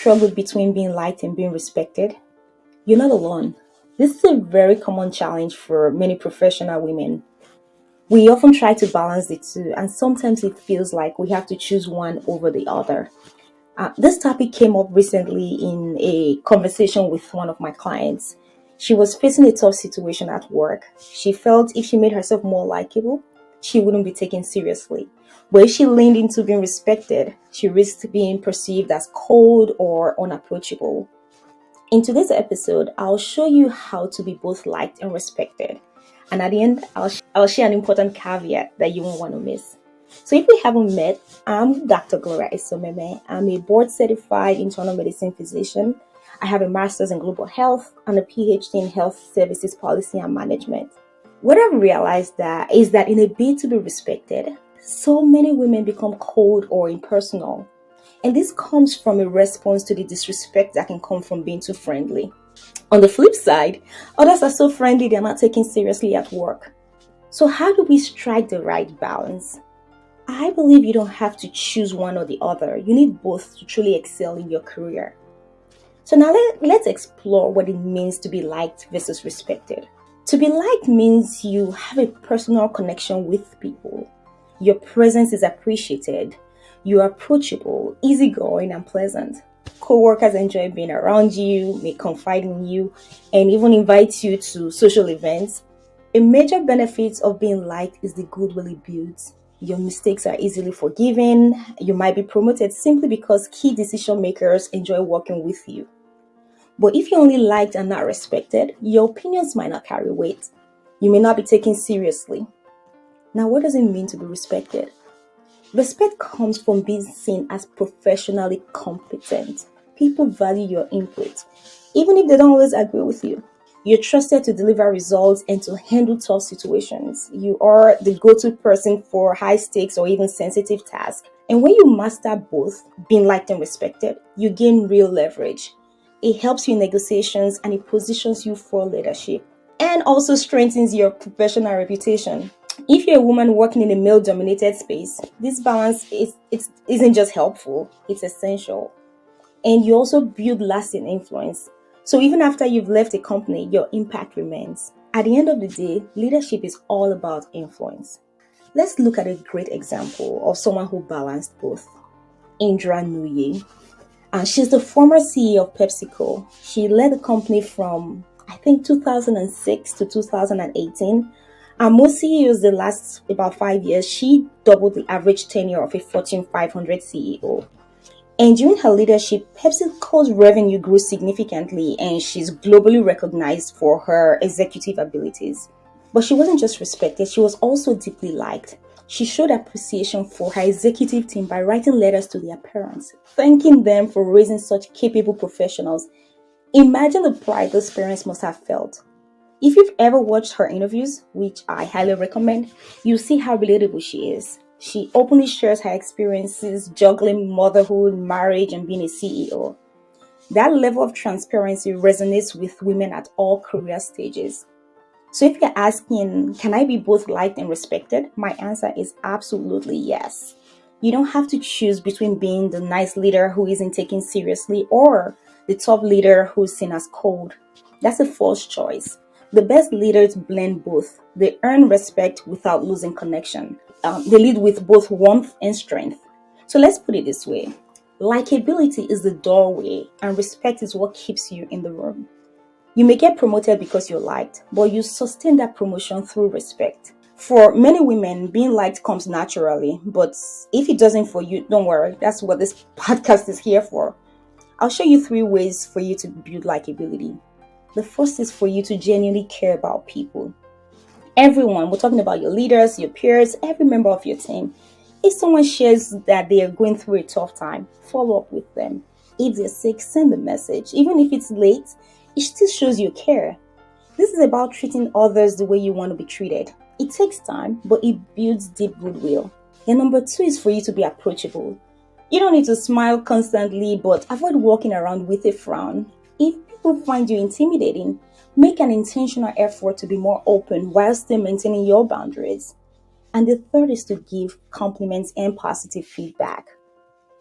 struggled between being liked and being respected? You're not alone. This is a very common challenge for many professional women. We often try to balance the two, and sometimes it feels like we have to choose one over the other. This topic came up recently in a conversation with one of my clients. She was facing a tough situation at work. She felt if she made herself more likable, she wouldn't be taken seriously. But if she leaned into being respected, she risked being perceived as cold or unapproachable. In today's episode, I'll show you how to be both liked and respected. And at the end, I'll share an important caveat that you won't want to miss. So if we haven't met, I'm Dr. Gloria Esoimeme. I'm a board certified internal medicine physician. I have a master's in global health and a PhD in health services policy and management. What I've realized is that in a bid to be respected, so many women become cold or impersonal. And this comes from a response to the disrespect that can come from being too friendly. On the flip side, others are so friendly they're not taken seriously at work. So how do we strike the right balance? I believe you don't have to choose one or the other. You need both to truly excel in your career. So now let's explore what it means to be liked versus respected. To be liked means you have a personal connection with people. Your presence is appreciated. You are approachable, easygoing, and pleasant. Co-workers enjoy being around you, may confide in you, and even invite you to social events. A major benefit of being liked is the goodwill it builds. Your mistakes are easily forgiven. You might be promoted simply because key decision makers enjoy working with you. But if you're only liked and not respected, your opinions might not carry weight. You may not be taken seriously. Now, what does it mean to be respected? Respect comes from being seen as professionally competent. People value your input, even if they don't always agree with you. You're trusted to deliver results and to handle tough situations. You are the go-to person for high stakes or even sensitive tasks. And when you master both, being liked and respected, you gain real leverage. It helps you in negotiations and it positions you for leadership and also strengthens your professional reputation. If you're a woman working in a male-dominated space, this balance isn't just helpful, it's essential. And you also build lasting influence. So even after you've left a company, your impact remains. At the end of the day, leadership is all about influence. Let's look at a great example of someone who balanced both. Indra Nooyi. And she's the former CEO of PepsiCo. She led the company from, I think, 2006 to 2018. And most CEOs the last about 5 years, she doubled the average tenure of a Fortune 500 CEO. And during her leadership, PepsiCo's revenue grew significantly and she's globally recognized for her executive abilities. But she wasn't just respected, she was also deeply liked. She showed appreciation for her executive team by writing letters to their parents, thanking them for raising such capable professionals. Imagine the pride those parents must have felt. If you've ever watched her interviews, which I highly recommend, you'll see how relatable she is. She openly shares her experiences juggling motherhood, marriage, and being a CEO. That level of transparency resonates with women at all career stages. So if you're asking, can I be both liked and respected? My answer is absolutely yes. You don't have to choose between being the nice leader who isn't taken seriously or the top leader who's seen as cold. That's a false choice. The best leaders blend both. They earn respect without losing connection. They lead with both warmth and strength. So let's put it this way. Likeability is the doorway and respect is what keeps you in the room. You may get promoted because you're liked, but you sustain that promotion through respect. For many women, being liked comes naturally, but if it doesn't for you, don't worry. That's what this podcast is here for. I'll show you 3 ways for you to build likability. The first is for you to genuinely care about people. Everyone, we're talking about your leaders, your peers, every member of your team. If someone shares that they are going through a tough time, follow up with them. If they're sick, send a message. Even if it's late, it still shows you care. This is about treating others the way you want to be treated. It takes time, but it builds deep goodwill. And number 2 is for you to be approachable. You don't need to smile constantly, but avoid walking around with a frown. If people find you intimidating, make an intentional effort to be more open while still maintaining your boundaries. And the third is to give compliments and positive feedback.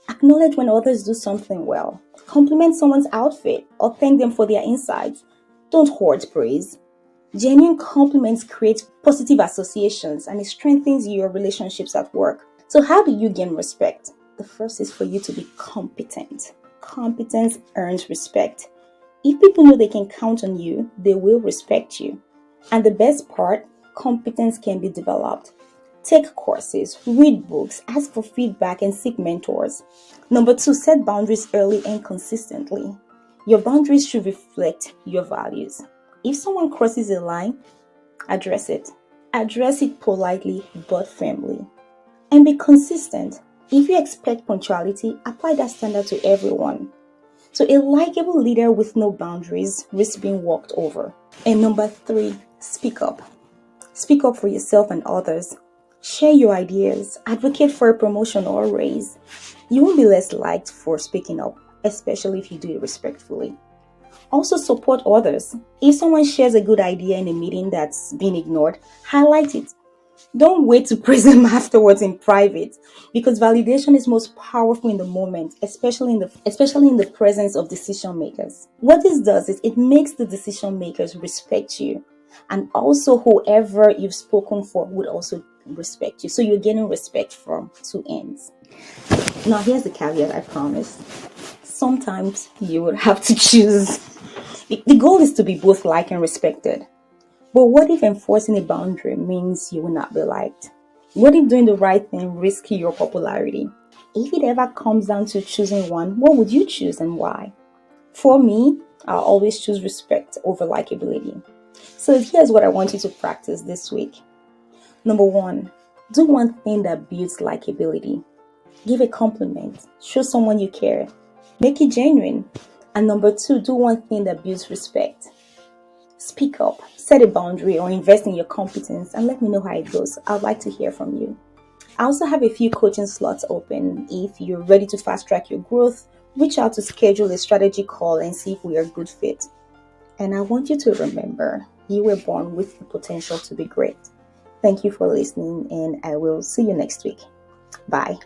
Acknowledge when others do something well. Compliment someone's outfit or thank them for their insights. Don't hoard praise. Genuine compliments create positive associations and it strengthens your relationships at work. So, how do you gain respect? The first is for you to be competent. Competence earns respect. If people know they can count on you, they will respect you. And the best part, competence can be developed. Take courses, read books, ask for feedback, and seek mentors. Number two, set boundaries early and consistently. Your boundaries should reflect your values. If someone crosses a line, address it. Address it politely but firmly. And be consistent. If you expect punctuality, apply that standard to everyone. So a likable leader with no boundaries risks being walked over. And number three, speak up. Speak up for yourself and others. Share your ideas. Advocate for a promotion or a raise. You won't be less liked for speaking up, especially if you do it respectfully. Also support others. If someone shares a good idea in a meeting that's been ignored, highlight it. Don't wait to praise them afterwards in private because validation is most powerful in the moment, especially in the presence of decision makers. What this does is it makes the decision makers respect you, and also whoever you've spoken for would also respect you. So you're getting respect from two ends. Now here's the caveat, I promise. Sometimes you would have to choose. The goal is to be both liked and respected. But what if enforcing a boundary means you will not be liked? What if doing the right thing risks your popularity? If it ever comes down to choosing one, what would you choose and why? For me, I'll always choose respect over likability. So here's what I want you to practice this week. Number one, do one thing that builds likability. Give a compliment. Show someone you care. Make it genuine. And number two, do one thing that builds respect. Speak up, set a boundary, or invest in your competence and let me know how it goes. I'd like to hear from you. I also have a few coaching slots open. If you're ready to fast track your growth, reach out to schedule a strategy call and see if we are a good fit. And I want you to remember, you were born with the potential to be great. Thank you for listening, and I will see you next week. Bye.